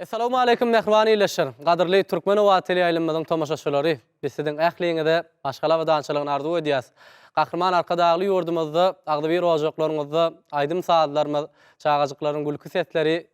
Assalamu alaykum mehmaniyleşler. Gadyrly Türkmen Owatly aýlymyzyň tomaşaçylary, biz siziň ähliňizde başgala we dançylygyny arzu edýäs. Gahrman arkadaşly ýurdumyzda agdaby rojaklaryňyzda aýdym saatlarymyz, çağajyklaryň gülki sesleri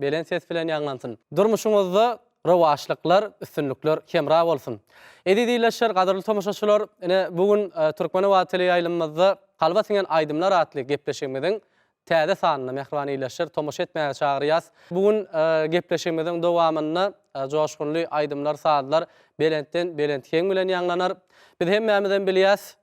belen ses bilen ýanglansyn. Durmuşyňyzda rowaşlyklar, üstünlükler hemra bolsun. Edidiyleşler, gadyrly tomaşaçylar, ene bugün Türkmen Owatly aýlymyzda Kalba singen aýdymlar atly gepleşigimiziň täze sanyny mehmaniyleşler tomaşa etmäge çagyrýas. Bugün gepleşigimiziň dowamyny joşgunly aýdymlar saatlar belent keng bilen ýanglanar. Biz hemmämizden bilýäs,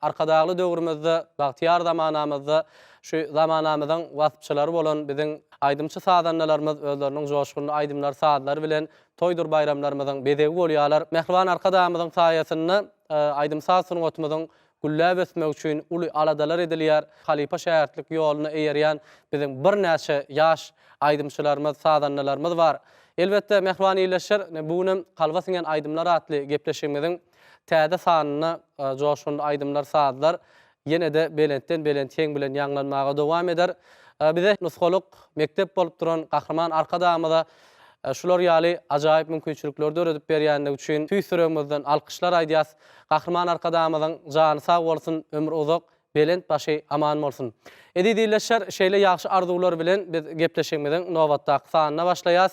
arkadagly döwrümizde, bagtyar zamanamyzda şu zamanamyzyň wasypçylary bolan biziň aýdymçy saatlarymyz özleriniň joşgunly aýdymlar saatlary bilen toýdur bayramlarymyzyň bedegi bolýarlar. Mehriban arkadagymyzyň saýasyny aýdym saat sungatymyzyň güllä besmek üçin uly aladalar edilýär. Halipa şähertlik ýoluny eýerýän biziň bir näçe ýaş aýdymçylarymyz, sadanlarymyz bar. Elbetde mehmaniyleşler bugün Kalba singen aýdymlar atly gepleşigimiziň täze sanyny joşgunly aýdymlar saatlar ýene-de belent keng bilen ýanglanmaga dowam eder. Bize nuskoluk mektep bolup duran Gahrman arkadagymyza şular ýaly ajaýyp mümkinçilikler öredip berýänligi üçin tüýsüregimizden alkyşlar aýdýas. Gahrman arkadagymyzyň jany sag bolsun, ömür uzak, belent başy aman bolsun. Edidiyleşler şeýle ýaxşy arzuwlar bilen biz gepleşigimiziň nowatdaky sanyna başlaýas.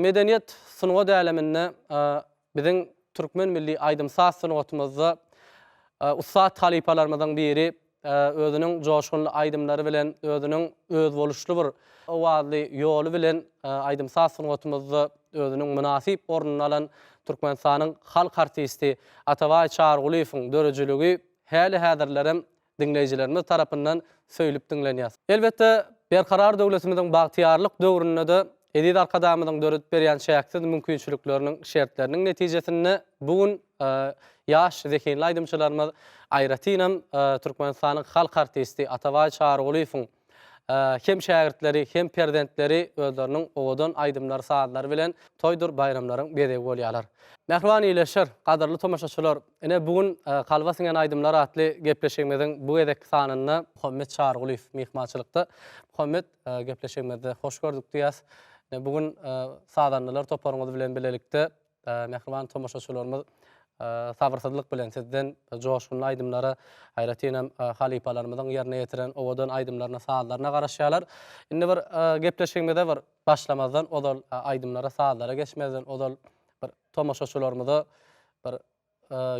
Medeniýet sunuga däleminde biziň türkmen milli aýdym saat sunugatymyzda ustad halipalarymyzyň biri özüniň joşgunly aýdymlary bilen özüniň öz boluşly bir owazly ýoly bilen aýdym saat sunugatymyzda özüniň münasip ornuny alan Türkmenistanyň halk artisti Ataway Çargulyýewiň dörejiligi häli häzirlerim dinleýijilerimiz tarapyndan söýülip dinlenýär. Elbetde berkarar döwletimiziň bagtyarlyk döwründe de edid arkadagymyzyň döredip berýän şähersiz mümkinçilikleriniň şertleriniň netijesinde bugün ýaş zekinli aýdymçylarymyz aýratynam Türkmenistanyň halk artisti Ataway Çargulyýewiň hem şähertleri hem perdentleri özleriniň owadan aýdymlar saatlary bilen toýdur bayramlaryň bedegi bolýarlar. Mehmaniyleşler, gadyrly tomaşaçylar, ene bugün Kalba singen aýdymlar atly gepleşigimiziň bu edek sanyny Muhammed Çargulyýew mehmançylykda. Muhammed gepleşigimizde hoş gördük diýäs. Bugün sadanlylar toplaryňyz bilen bilelikde mehriban tomaşaçylarymyz sabırsızlyk bilen sizden joşgunly aýdymlara haýratynam halipalarymyzyň ýerine ýetiren owadan aýdymlaryna saatlaryna garaşýarlar. Indi bir gepleşigimizde bir başlamazdan odal aýdymlara saatlara geçmezden odal bir tomaşaçylarymyza bir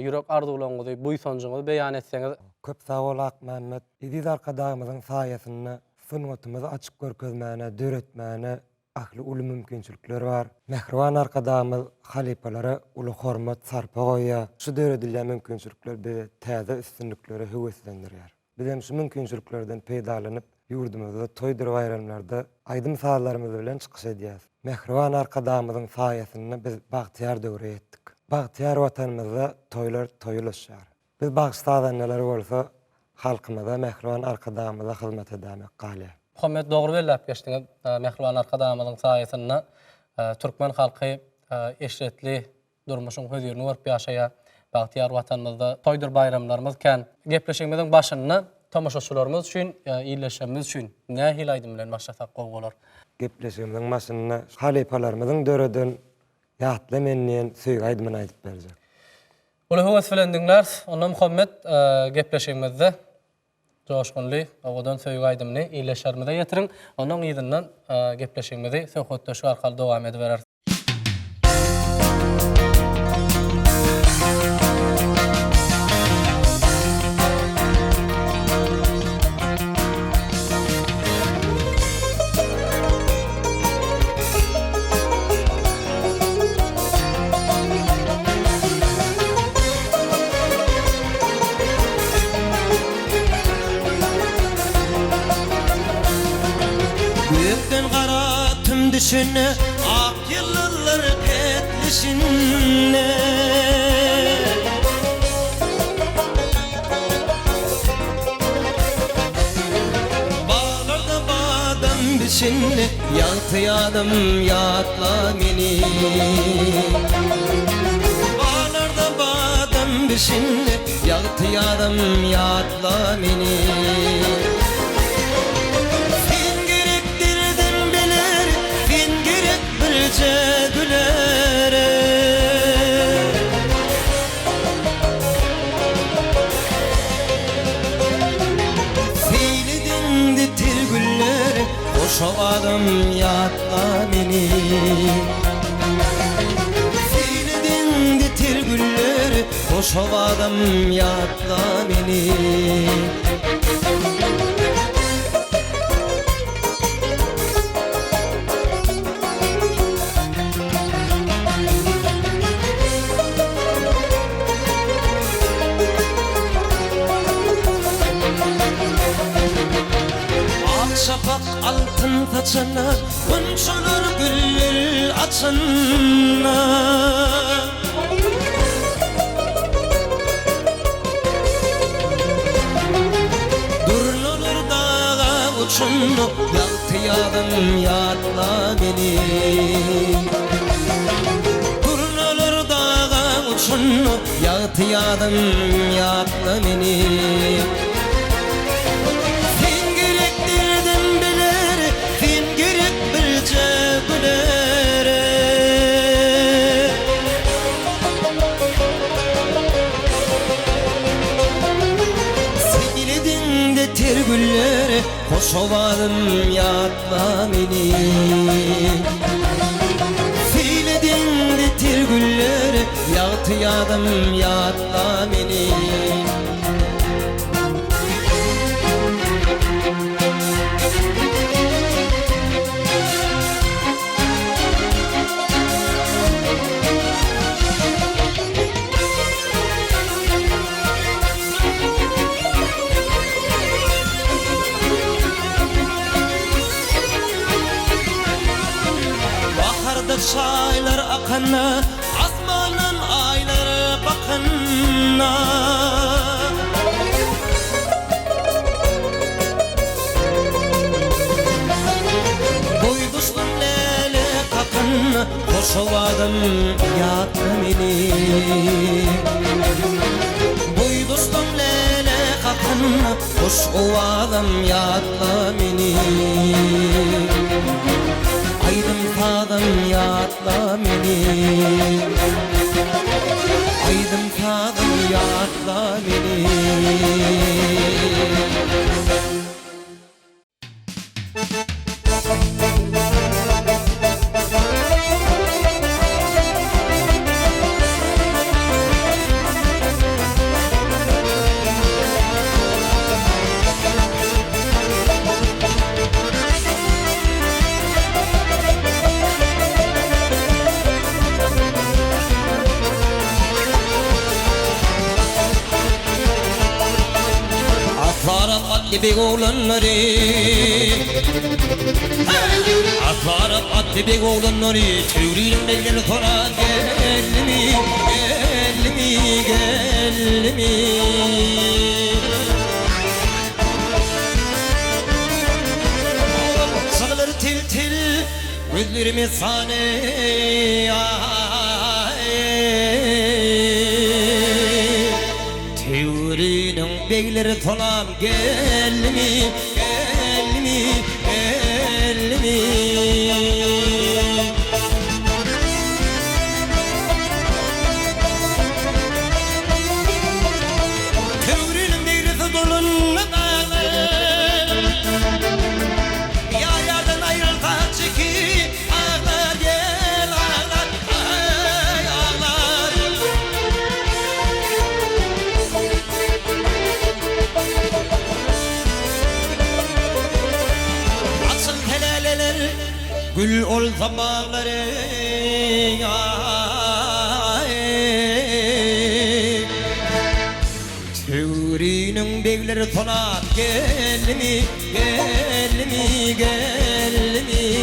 ýürek arzuwlaryňyzy, buýsanjyňyzy beýan etseňiz. Köp sag bol Mehmet. Edid arkadagymyzyň saýasyny sungatymyzy açyk görkezmäne, döretmäne ahli uly mümkinçilikler bar. Mehriban arkadagymyz halipalara uly hormat sarpa goýýar. Şu döredilýän mümkinçilikler bizi täze üstünliklere höweslendirýär. Biz hem şu mümkinçiliklerden peýdalanyp ýurdumyzda toýdur bayramlarda aýdym saatlarymyz bilen çykyş edýäs. Mehriban arkadagymyzyň saýasyny biz bagtyar döwre etdik. Bagtyar watanymyzda toýlar toýulaşýar. Biz bagtyar bolsa halkymyza mehriban arkadagymyza hyzmat edemek galýar. Muhammed dogry belläp geçdiňiz. Mehriban arkadagymyzyň saýasyny türkmen halky eşretli durmuşyň höýürini görüp ýaşaýar. Bagtyar watanymyzda toýdur bayramlarymyz kän gepleşigimiziň başyny tomaşaçylarymyz üçin, ýyleşmemiz üçin nähil aýdym bilen başlasak gowy Gepleşigimiziň başyny halipalarymyzyň döreden ýatly menden söýgü aýdymyny aýdyp berjek. Uly höwes bilen dinler. Ondan Muhammed gepleşigimizde joşgunly owadan söýgü aýdymny ýyleşermide ýetirin. Onuň ýygynyň gepleşigimizi söhbetde şu arkaly dowam ediberer. Düşünne ak yıllar ketmişinne Bağlarda badam biçinne Yatyadım yatla meni Bağlarda badam biçinne Yatyadım yatla meni yatla meni Fiilidin ditir gülleri hoş havadım yatla meni Şafak altın saçına Konşulur güller açına Durnulur dağa uçunu Yaltıyadım yatla beni Durnulur dağa uçunu Yaltıyadım yatla beni Gülleri hoş ovalım yatla beni Fiiledin ditir gülleri yağtıyadım yatla beni Çaylar akana Asmanın ayları bakana Boyduştum lele kakana Hoş ovadım yatla beni Boyduştum lele kakana Hoş ovadım yatla beni Aydım tadım yatla beni Aydım tadım yatla beni Atlı oğlanları Atlarım atlı oğlanları Tüyürüm belgeli sonra Gelli mi, gelli mi, gelli mi Sarıları til til Gözlerimi sahne Tüyürünün beyleri tolam Gelli mi, gelli mi, gelli mi Tüyürünün beyleri dolunma dağlar Yar yardan ayrılsak çeki Ağlar gel ağlar, ay ağlar Gül olsa bağları Tüyürünün beyleri tonar Gelli mi, gelli mi, gelli mi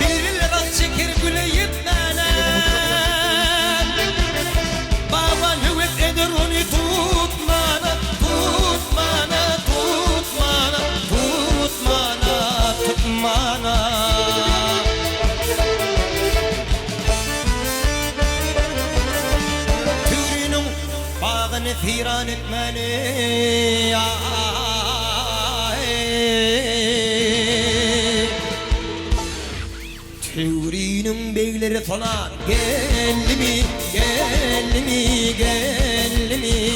Birbirine bak çekir güleyip bana Baba nüvet eder onu tutmana Tutmana, tutmana, tutmana, tutmana Tüyünün bağını firan etmeni Tüyünün beyleri falan Gelli mi, gelli mi, gelli mi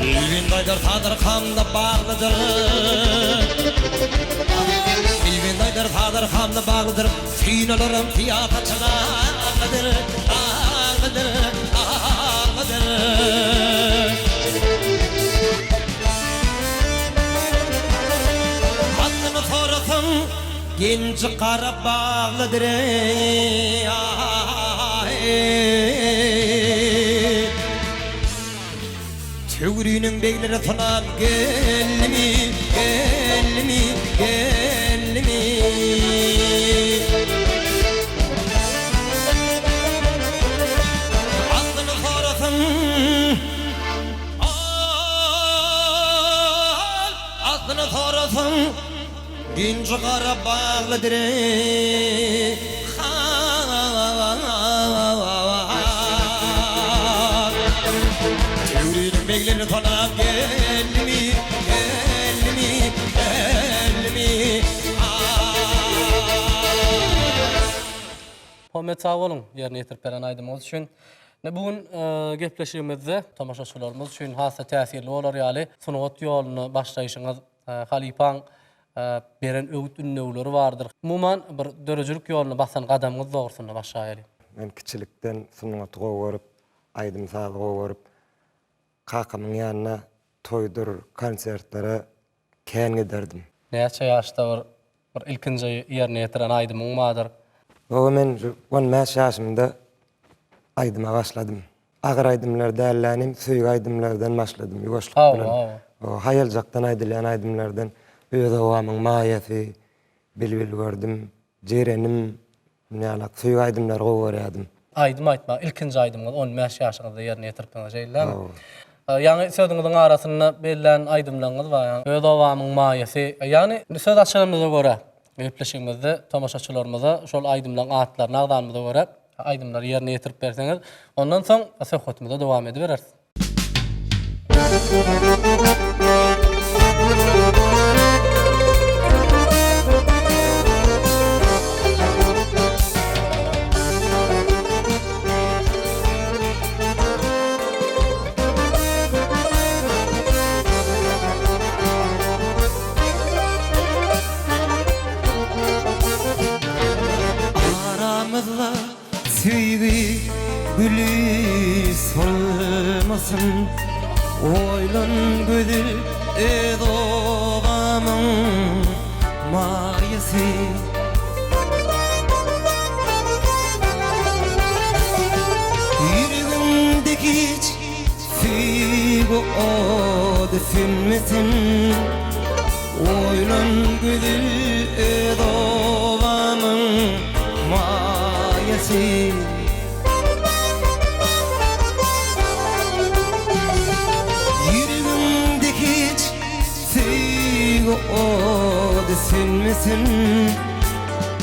Bilgin daydır tadır hamda bağlıdır. Bilgin daydır tadır hamda bağlıdır. Finalarım fiyakaçına ağlıdır, ağlıdır, ağlıdır. Adını sorasın genç kara bağlıdır. Tügrünün beyleri falan gelmi, gelmi, gelmi. Adını sorasın, adını sorasın, genç kara bağlıdır. Tügrünün beyleri falan gelmi, gelmi, gelmi. Homet sağ olun yerine yetirip beren aydymyz üçin. Bugün gepleşigimizde tamaşaçylarymyz üçin hassa täsirli bolar ýaly sunugat ýoluny başlaýyşyňyz Halipaň beren öwüt ünlewleri bardyr. Umuman bir dörejilik ýoluny basan gadamyňyz dogrusyna başlaýaly. Men kiçilikden sunugaty gowaryp, aýdym saly gowaryp, kakamyň ýanyna toýdur, konsertlere kän giderdim. Näçe ýaşda bir ilkinji ýerine ýetiren aýdymyň bardyr? O men 15 ýaşymda aýdyma başladym. Agyr aýdymlar dällänim, süýg aýdymlardan başladym. Ýuwaşlyk bilen. O haýaljakdan aýdylýan aýdymlardan öz owamyň maýasy, bilbil gördüm, jerenim, ýalak süýg aýdymlar gowarýadym. Aydym aýtma, ilkinji aýdymyň 15 ýaşyňyzda ýerine ýetiripdiňiz eýlem. Ýani sözüňiziň arasyna berilen aýdymlaryňyz bar. Öz owamyň maýasy. Ýani söz açylmyza görä, gepleşigimizde tamaşaçylarymyza şol aýdymlaryň atlaryny agdalmyza görä aýdymlary ýerine ýetirip berseňiz, ondan soň söhbetimize dowam edibereriz. Aramızda süýgi gülü solmasın. Oylan gözü edoğamın mayası. Yüreğimdeki hiç süýgi o düşünmesin. Oylan gözü edoğamın mayası. Yüreğimdeki hiç süýgi o düşünmesin.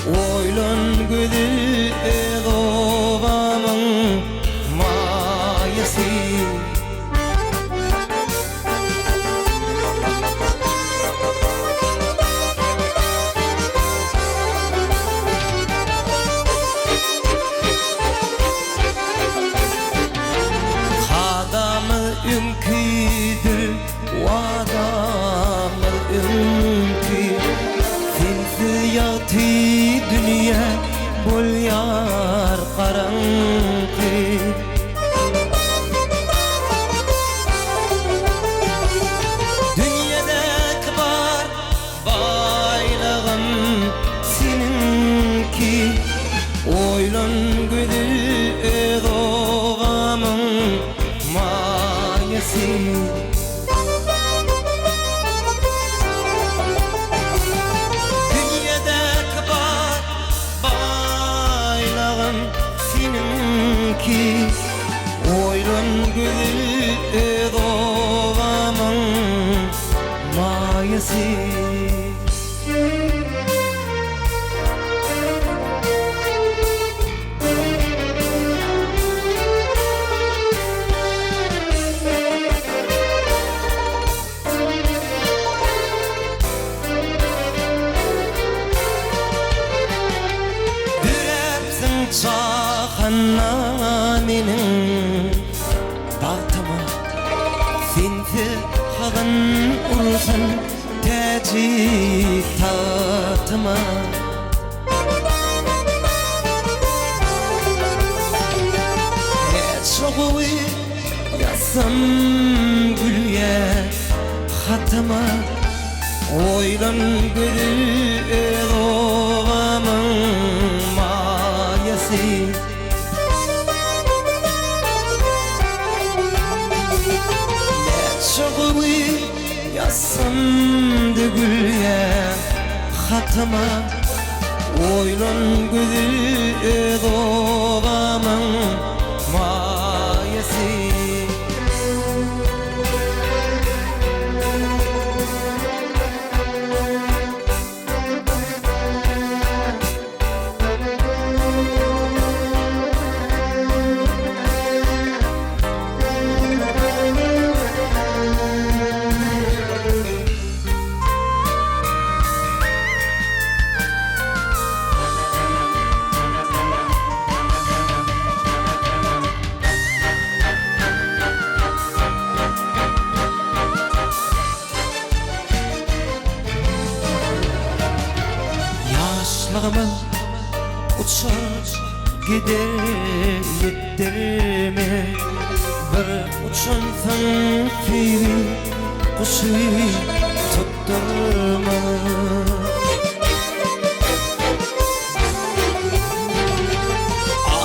Oylan gözü edoğamın mayası. Ümküdür, vadamı ümkü. Filfiyatı dünya bulyar karanlık. Dünyadaki bar baylağım seninki. Oylan gözü edoğamın mayası. Dünyadaki bar baylağım seninki. Oylan gözü edoğamın mayası. çakanna menin Bağtıma Sinsi halın ursun Tecik tatıma Çoğuvi yazsam gülüye hatıma Oylan gülü doğamın mayası Çoğuvi yazsam gülüye hatıma Oylan gülü doğamın mayası Yaşlığımın uçar gider yettirme Bir uçansın fili kuşu tutturma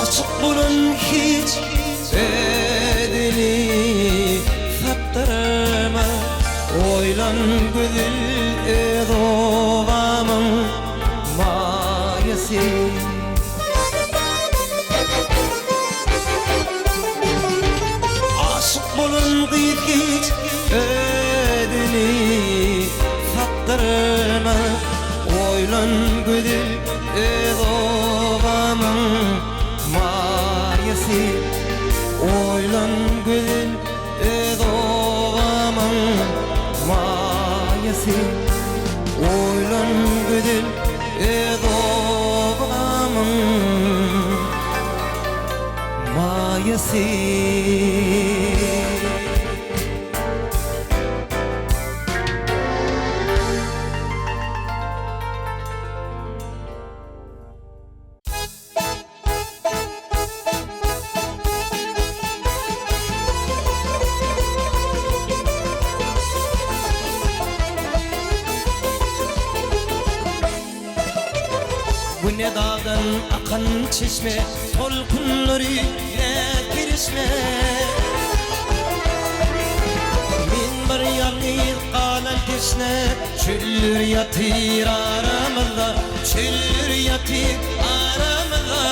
Açık bulun hiç bedeni saptırma Oylan güzel doğamın mayası Aşık bulun hiç bedeni saptırma Oylan güzel doğamın mayası Oylan güzel doğamın mayası Oylan güzel doğamın mayası Bu ne dağdan akan çeşme Tolkunları kirişme Min bir yalnız kalan teşne Çüllür yatır aramızda Çüllür yatır aramızda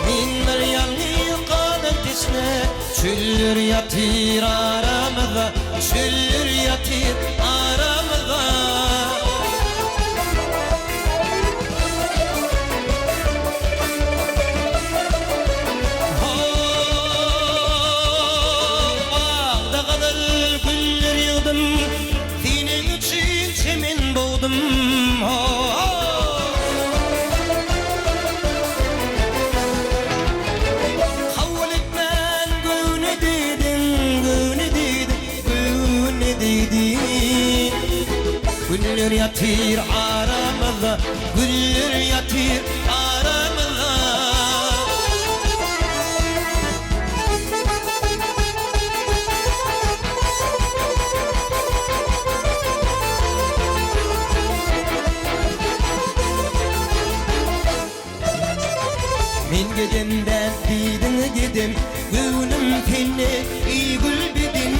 Min bir yalnız kalan teşne Çüllür yatır aramızda Çüllür yatır aramızda Senin için çemin boğdum Havul etmen güne dedin Güne dedin Güne dedin Güller yatır aramızda Güller yatır aramızda Min gedimden bidin gedim Gönlüm seni iyi gül bidin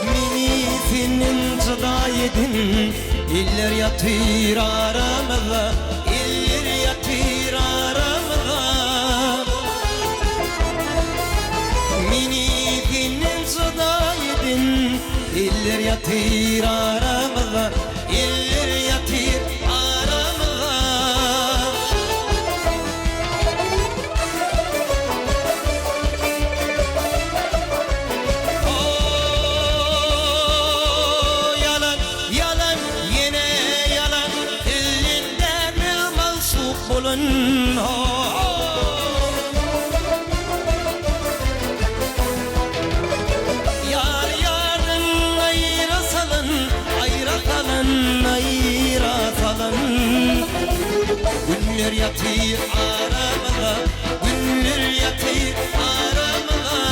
Mini senin çıda yedin İller yatır aramızda İller yatır aramızda Mini senin çıda yedin İller yatır aramızda İller yatır aramızda Yalan, yalan, yine yalan salın Yar yarın ayıra salın Ayıra salın, ayıra salın Güller yatır aramıza Güller yatır aramıza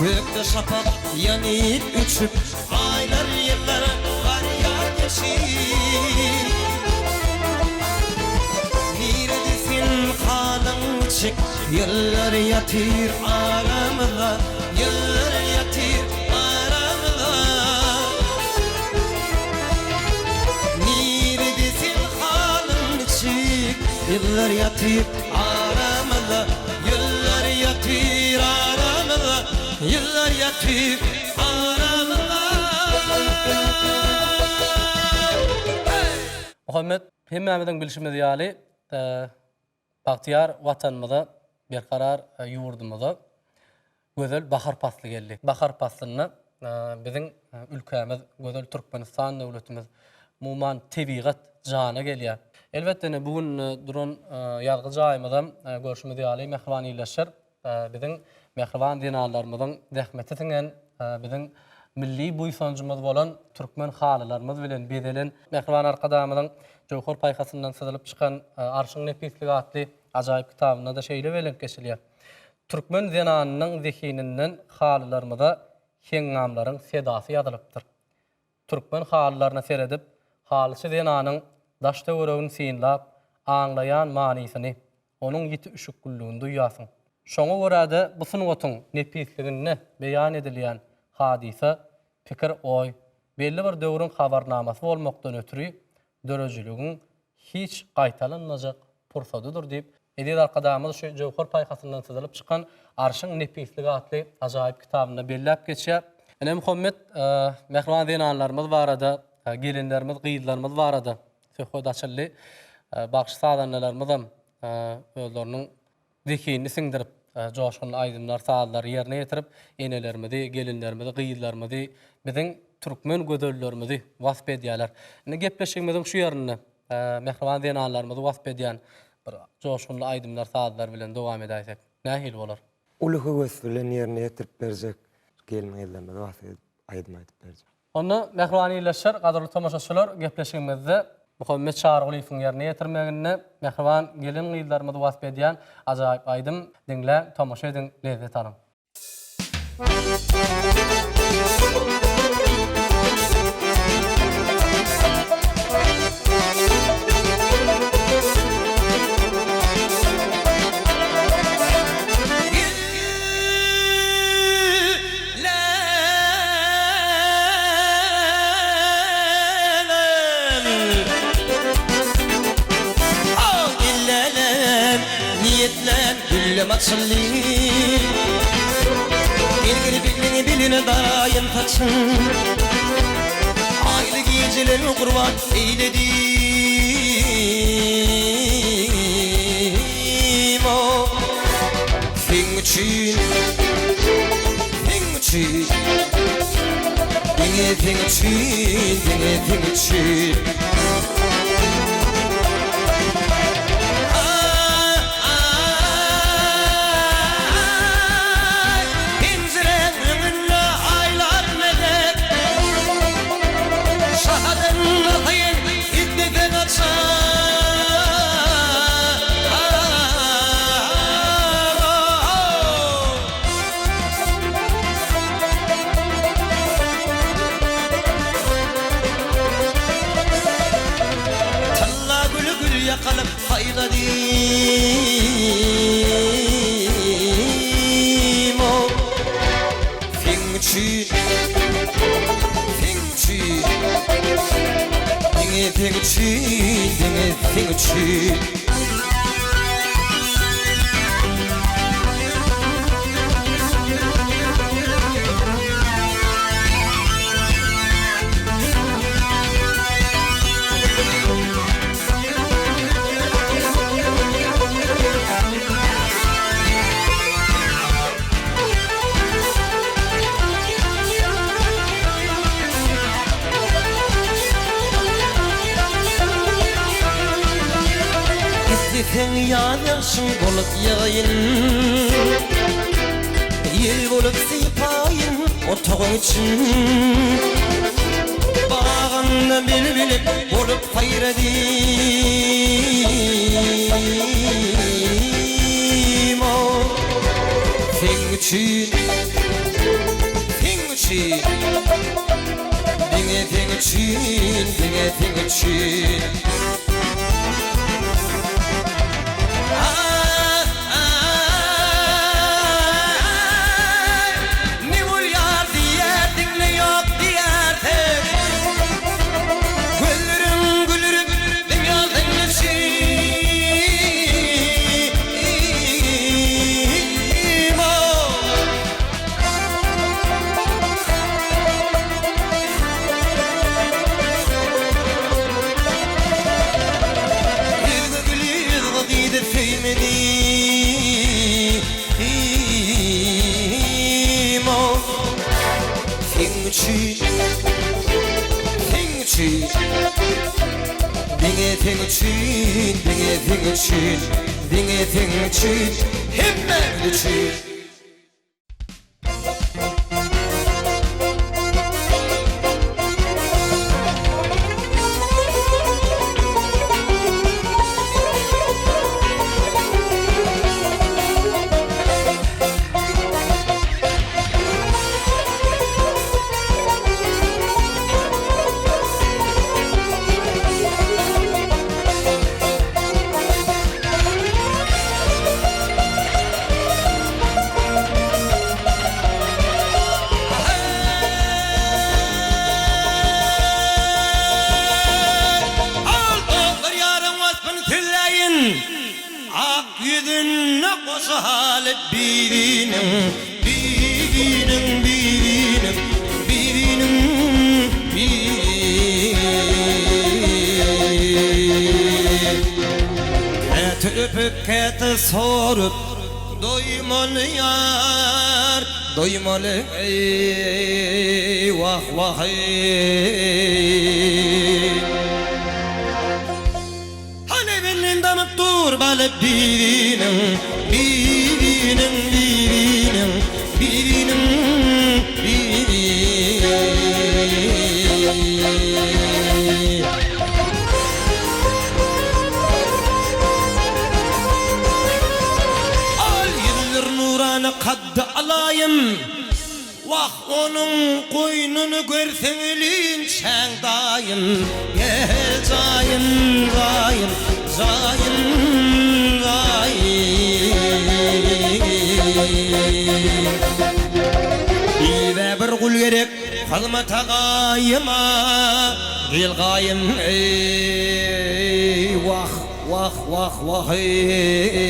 Gökte şafak yanıp uçup Aylar yıllar var ya geçip Neredesin halın çık Yıllar yatır aramıza Yıllar yatır aramıza Neredesin halın çık Yıllar yatır aramıza Yıllar yatır aramıza Yıllar yatır aramıza Muhammed, hemmemizden bilişimiz ýaly Bahtiyar watanymyza berkarar ýurdumyza gözel bahar pasly geldi. Bahar paslyny biziň ülkemiz, gözel Türkmenistan döwletimiz muman tebigat jana gelýär. Elbetde bugün duran ýalgy jaýymyzda görüşimiz ýaly mehriwanylaşyr. Biziň mehriwan dinarlarymyzyň zähmeti tiňen biziň milli buýsanjymyz bolan türkmen halylarymyz bilen bedelen mehriwan arkadamyzyň Jowhar paýhasyndan syzylyp çykan Arşyň Nefisligi atly ajaýyp kitabyna da şeýle bilen geçilýär. Türkmen zenanynyň zehininden halylarymyza heňamlaryň sedasy ýazylypdyr. Türkmen halylaryna seredip, halysy zenanyň daşda öregini synlap, aňlaýan manysyny, onuň ýiti üşükgünligini duýýasyň. Şoňa görä bu sunwatyň nefisligini beýan edilýän hadise, pikir, oý, belli bir döwrüň habarnamasy bolmakdan ötürü dörejiligiň hiç gaýtalanmajak pursadydyr diýip edil arkadamyz şu Jowhar paýhasyndan syzylyp çykan Arşyň Nefisligi atly ajaýyp kitabyna belläp geçýär. Ene Muhammed mehriwan zenanlarymyz barada, gelinlerimiz, gyýylarymyz barada söhbet açyldy. Bagşy sadanlarymyz hem özleriniň zekinini siňdirip, joşgun aýdymlar, saatlar ýerine ýetirip, enelerimizi, gelinlerimizi, gyýylarymyzy, biziň türkmen gözellerimizi wasp edýärler. Ine gepleşigimiziň şu ýerine mehriwan zenanlarymyzy wasp edýän bir joşgun aýdymlar, saatlar bilen dowam edäýsek, nähil bolar? Uluhy gösülen ýerine ýetirip berjek gelmeýärler, wasp aýdym aýdyp berjek. Onu mehriwanylaşyr, gadyrly tamaşaçylar gepleşigimizde Muhammed Çağrılyň ýerine ýetirmegine mehriwan gelin gyýylarymyzy wasp edýän ajaýyp aýdym dinle tamaşa edin, lezzet alın. Güllem açıldı Bilgili bilini biline darayın taçın Aylı geceleri kurban eyledim O Fin için Dine fin için yakalıp hayladım o Finçi Dine finçi deseng ýaşyň bolup ýaýyn Ýel bolup sypaýyn otagyň için Baganda bilbilip bolup hayradim Sen üçün Diňe sen üçün Ne bol ýar diýerdiň ne ýok diýerdiň Güllerim güllerim dünýadyň Dinge sen üçün himmen üçün Ak yüzüne koşa halet birinin Kete öpüp kete sorup doymalı yar Doymalı ey vah vah ey Dur balıp birinin Al yıllar nurana kaddı alayım Vah onun koynunu görsen elin çen dayım Gel dayım Bize bir kul gerek Hazmat ağayıma Gel gayım ey Vah vah vah vah ey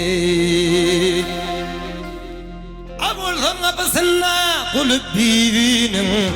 Abulsan kapısına Kulup birinin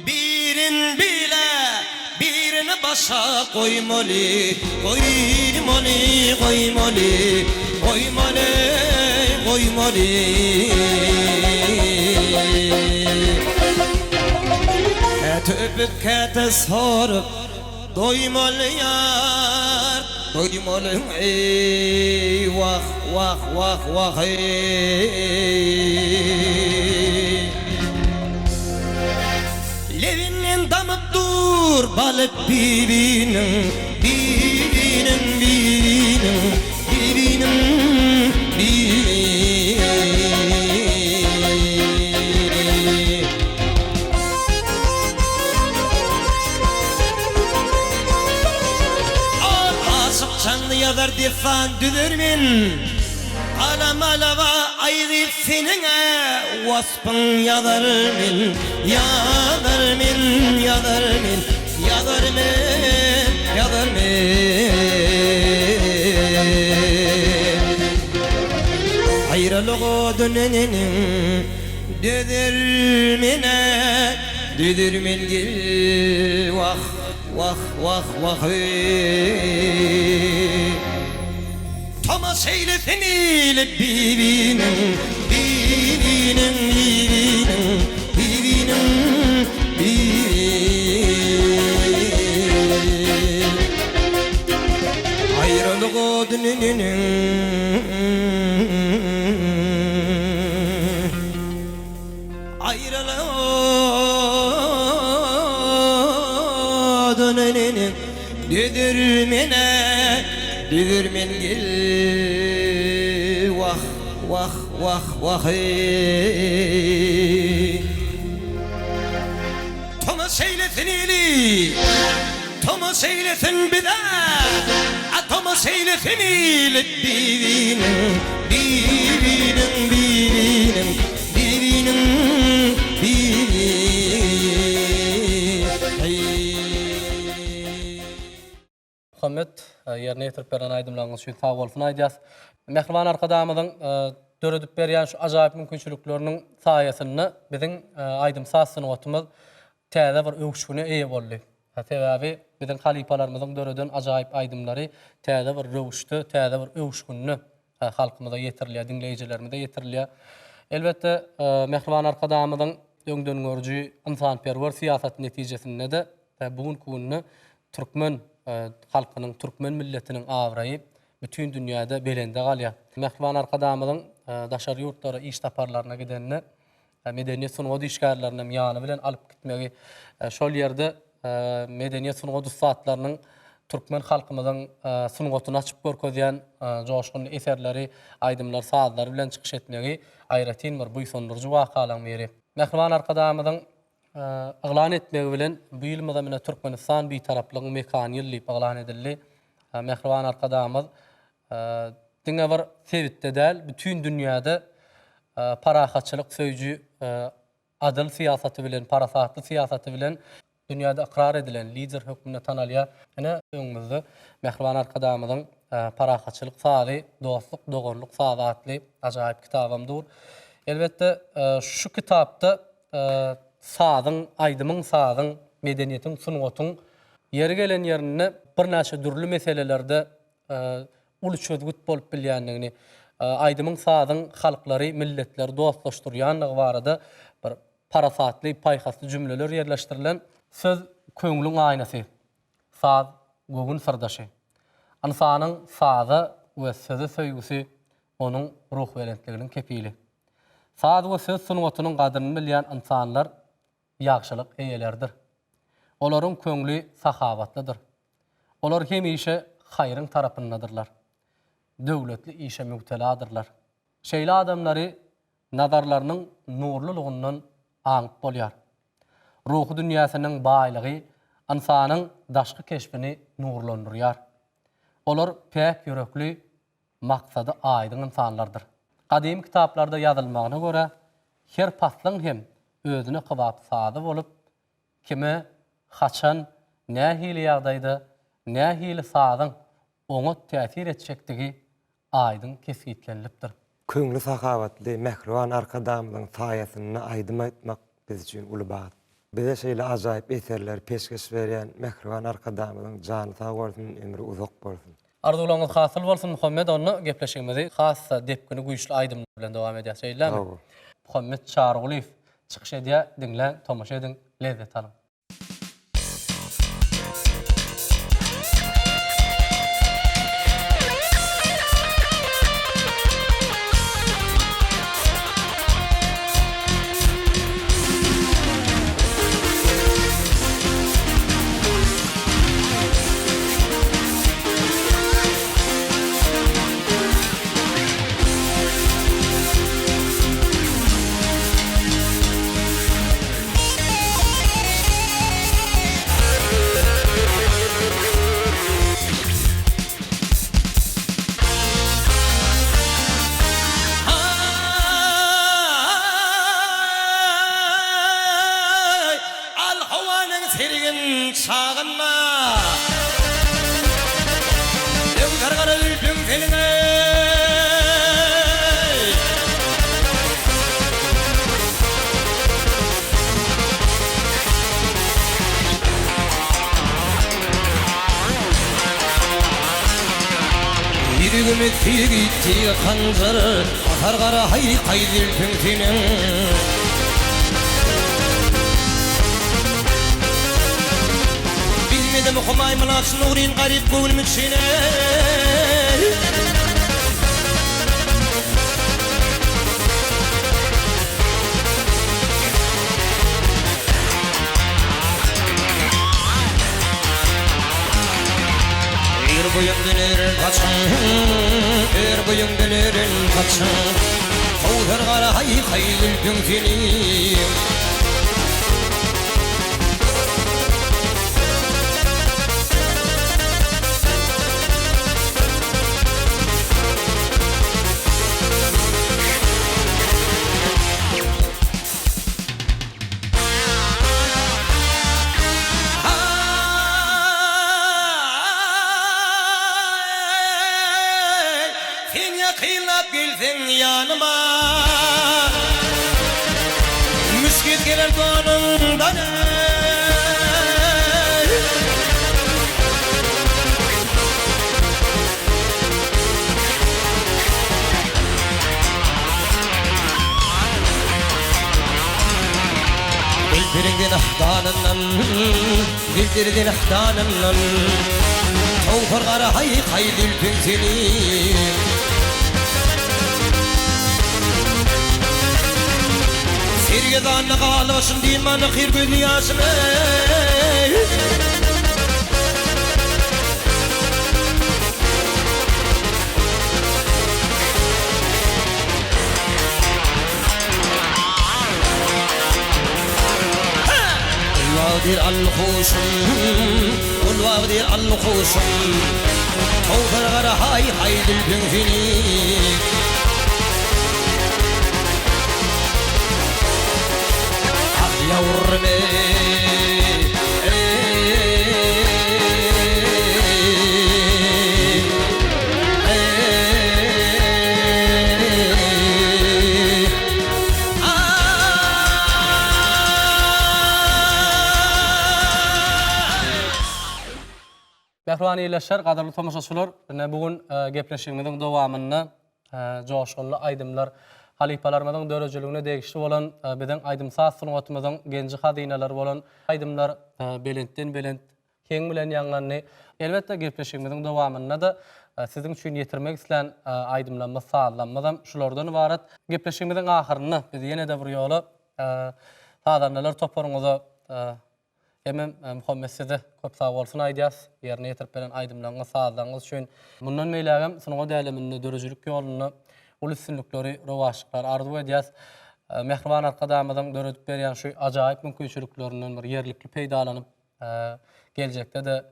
Birin bile birini başa koymalı Kete öpüp kete sorup doymalı yar Doymalı ey vah vah vah vah ey Levinin damıp dur balıp birinin birinin yazar defan düdürmin Alamalava ayrı seninle Vaspın yazar min Yazar min Yazar min Yazar min Yazar min Ayrılığı dönenin Düdürmin gel Vah vah vah vah Thomas eylesin ile bibinin Bibinin bibinin Bibinin bibinin Ayrılığı dönenin Düdürmen gel Vah vah vah vah Thomas eylesin ili Thomas eylesin bir de Thomas eylesin ili Bibinin Bibinin Bibinin Bibinin Bibinin Muhammed yerine yetirip beren aydımlarınız üçün sağ olsun aydiyaz. Mehriban arkadamızın dörödüp beriyen şu acayip mümkünçülüklerinin sayesinde bizim aydım sağsını otumuz təze bir öğüşküne iyi oldu. Sebebi bizim halipalarımızın dörödün acayip aydımları təze bir rövüştü, təze bir öğüşkününü halkımıza yetiriliyor, dinleyicilerimize yetiriliyor. Elbette Mehriban arkadamızın öňden görücü insanperver siyaset neticesinde de bugün gününü Türkmen halkının, Türkmen milletinin avrayıp bütün dünyada belende galya. Mehriban arkadamızın daşar yurtlara, iş taparlarına gidenine, medeniyet sunuğu işgallarına miyanı bilen alıp gitmeyi, şol yerde medeniyet sunuğu saatlarının Türkmen halkımızın sunuğutunu açıp görkezyen coşkun eserleri, aydımlar, saatları bilen çıkış etmeyi ayratin bir buysondurucu vakalan beri. Mehriban arkadamızın ıglan etmegi bilen bu ýylmyza mine Türkmenistan bir taraplygyň mekany ýyllyp ıglan edildi. Mehriban arkadamyz diňe bir sebitde däl, bütün dünýäde parahaçylyk söýjü adyl siýasaty bilen, parasatly siýasaty bilen dünýäde ikrar edilen lider hökmüne tanalýa. Ene öňümizde Mehriban arkadamyzyň parahaçylyk saly, dostluk, dogonluk saatly ajaýyp kitabymdyr. Elbette şu kitapda sağdın, aydımın sağdın, medeniyetin sunuğutun yeri gelen yerine bir näçe dürlü meselelerde ulu çözgüt bolup bilýändigini, aydımın sağdın halkları, milletleri dostlaşdyrýanlygy barada bir parasatly, paýhasly jümleler ýerleşdirilen söz köňlüň aýnasy. Saz gögün sırdaşy. Insanyň saza we söze söýgüsi onuň ruh welentliginiň kepili. Saz we söz sunuğutynyň gadryny bilýän insanlar ýagşylyk eýelerdir. Olaryň köňli sahawatlydyr. Olar hemişe haýryň tarapyndadyrlar. Döwletli işe müpteladyrlar. Şeýle adamlary nazarlarynyň nurlulygyndan aňyp bolýar. Ruhy dünýäsiniň baýlygy insanyň daşky keşbini nurlandyrýar. Olar pek ýürekli, maksady aýdyň insanlardyr. Kadim kitaplarda ýazylmagyna göre her paslyň hem özüne kıvap sadı bolup kime haçan nähili ýagdaýda nähili sadyň oňa täsir etjekdigi aýdyň kesgitlenlipdir. Köňlü sahawatly Mehriban arkadamyň saýasyny aýdym etmek biz üçin uly bagat. Bize şeýle ajaýyp eserler peşkeş berýän Mehriban arkadamyň jany sag bolsun, ömrü uzak bolsun. Arzularyňyz hasyl bolsun Muhammed, onu gepleşigimizi hassa depkini güýçli aýdymlar bilen dowam edýärseýlermi? Muhammed Çarguliýew çıkış edýär, dinlen, tomaşa edin, lezzet alın. Yüreğimi gitti kancarı atar kara hay dilpin senin. Bilmedim okumay mılaç nurin garip gönlümün içine. Boyun dönerin kaçın, boyun dönerin kaçın. Kovdur kara hay dilpin senin. Kıyılap gelsin yanıma, müskit gelir donundan. Bildirdin ahdanından, bildirdin ahdanından. Tavfar kara hay dilpin seni. Sirgedanlı kalmasın dimanı kırbı diyasını. Ulvadir al-huşum, ulvadir al-huşum. Tavfar kara hay dilpin seni. Yavrum Mehriban iyleşer, qadarly tamaşaçylar, bugün gepleşigimiziň dowamyny joşgully aýdymlar halipalarymyzyň dörejiligine degişli bolan biziň aýdymsaz sungatymyzyň genji hadynalar bolan aýdymlar belentden belent keň bilen ýaňlany elbetde gepleşigimiziň dowamyna da siziň üçin ýetirmek islen aýdymlanma saatlanmadan şulardan ibaret. Gepleşigimiziň ahyryny biz ýene-de bir ýola tadanlar toparyňyza Hemen Muhammed size köp sağ bolsun aýdýas. Ýerine ýetirip beren aýdymlaryňyz saatlaryňyz üçin mundan meýlegem sunuga däleminde dörejilik ýoluny ulussunlukları, rowaşyklar arzu edýäs. Mehriban arkadaşymyzyň döredip berýän şu ajaýyp mümkinçiliklerinden bir ýerlikli peýdalanyp geljekde de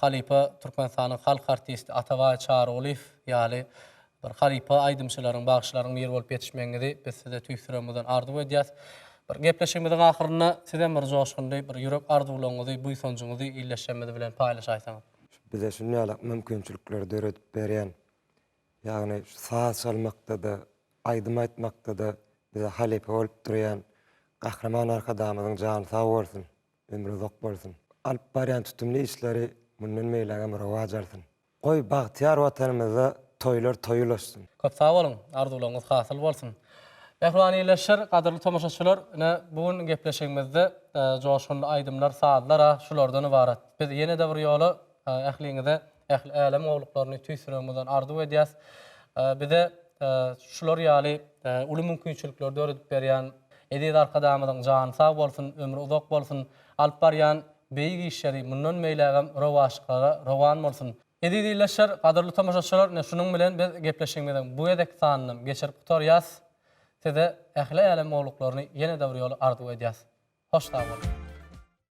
Halipa Türkmenistanyň halk artisti Ataway Çaroğluýew ýaly bir halipa aýdymçylaryň bagşlaryň ýer bolup ýetişmegiňi biz size tüýsüremizden arzu edýäs. Bir gepleşigimiziň ahyryna sizden bir joşgunly bir ýürek arzuwlaryňyzy, buýsanjyňyzy illeşmedi bilen paýlaşaýsaňyz. Bize şunýaly mümkinçilikler döredip berýän, ýagny saat salmakda da, aýdym aýtmakda da bize halipa bolup durýan Kahraman arkadaşymyzyň jany sag bolsun, ömrü uzak bolsun. Alyp barýan tutumly işleri mundan meýlegem rowaj alsyn. Goý bagtyar watanymyza toýlar toýulaşsyn. Köp sag bolun, arzuwlaryňyz hasyl bolsun. Mehriban ýerleşer, gaderly tamaşaçylar, bugün gepleşigimizde joşgunly aýdymlar, saatlara şulardan ibaret. Biz ýene-de bir ýola ähliňize, ähli alem gowluklaryny tüýsüremizden arzu edýäs. Bize şular ýaly uly mümkinçilikler döredip berýän edid arkadaşymyzyň jany sag bolsun, ömrü uzak bolsun, alyp barýan beýik işleri mundan meýlegem rowaşyklara rowan bolsun. Edid ýerleşer, gaderly tamaşaçylar, şunuň bilen biz gepleşigimizden bu edek sanyny geçirip gutarýas. Size ähli alem gowluklaryny ýene-de bir ýola arzu edýäs. Hoş sag bolun.